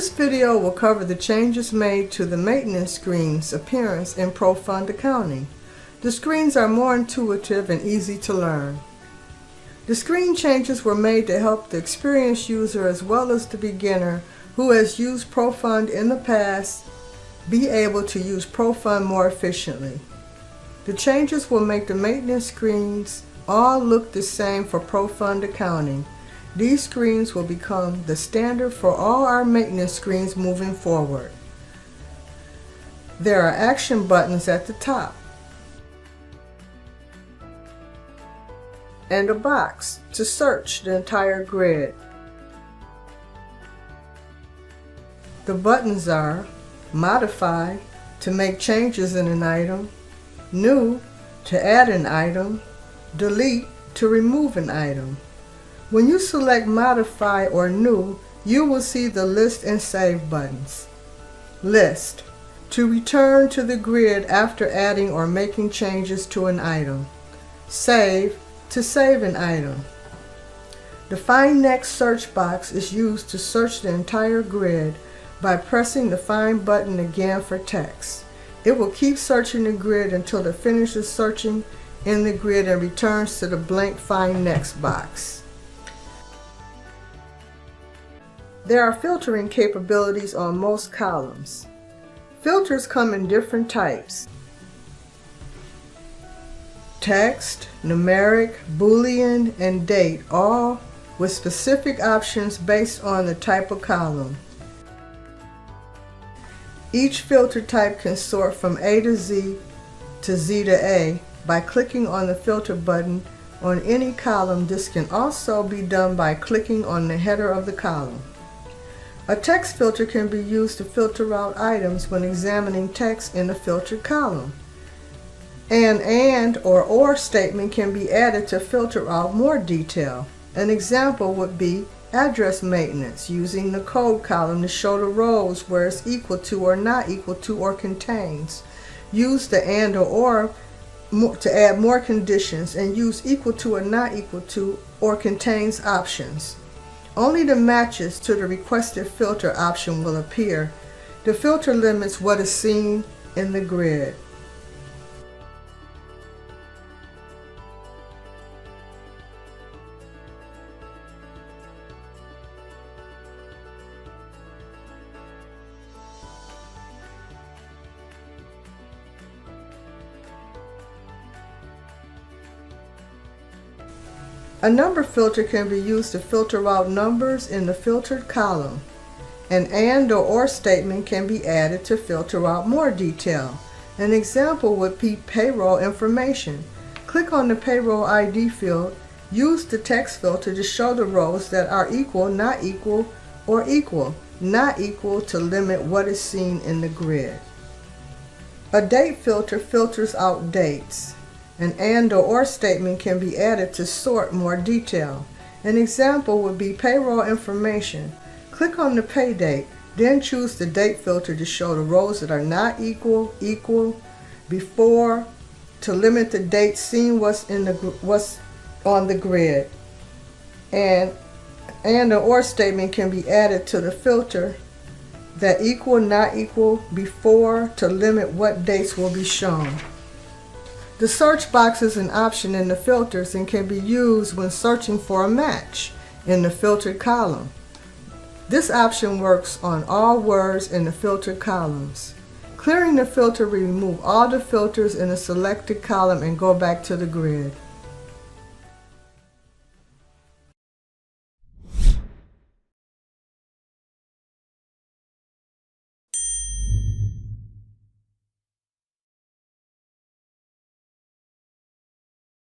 This video will cover the changes made to the maintenance screen's appearance in ProFund Accounting. The screens are more intuitive and easy to learn. The screen changes were made to help the experienced user as well as the beginner who has used ProFund in the past be able to use ProFund more efficiently. The changes will make the maintenance screens all look the same for ProFund Accounting. These screens will become the standard for all our maintenance screens moving forward. There are action buttons at the top and a box to search the entire grid. The buttons are Modify to make changes in an item, New to add an item, Delete to remove an item. When you select Modify or New, you will see the List and Save buttons. List to return to the grid after adding or making changes to an item. Save to save an item. The Find Next search box is used to search the entire grid by pressing the Find button again for text. It will keep searching the grid until it finishes searching in the grid and returns to the blank Find Next box. There are filtering capabilities on most columns. Filters come in different types: text, numeric, Boolean, and date, all with specific options based on the type of column. Each filter type can sort from A to Z to Z to A by clicking on the filter button on any column. This can also be done by clicking on the header of the column. A text filter can be used to filter out items when examining text in the filtered column. An and or statement can be added to filter out more detail. An example would be address maintenance, using the code column to show the rows where it's equal to or not equal to or contains. Use the and or to add more conditions, and use equal to or not equal to or contains options. Only the matches to the requested filter option will appear. The filter limits what is seen in the grid. A number filter can be used to filter out numbers in the filtered column. An and or statement can be added to filter out more detail. An example would be payroll information. Click on the payroll ID field. Use the text filter to show the rows that are equal, not equal, or equal, not equal to limit what is seen in the grid. A date filter filters out dates. An and or statement can be added to sort more detail. An example would be payroll information. Click on the pay date, then choose the date filter to show the rows that are not equal, equal, before, to limit the date seen what's on the grid. And or statement can be added to the filter that equal, not equal, before, to limit what dates will be shown. The search box is an option in the filters and can be used when searching for a match in the filtered column. This option works on all words in the filtered columns. Clearing the filter will remove all the filters in the selected column and go back to the grid.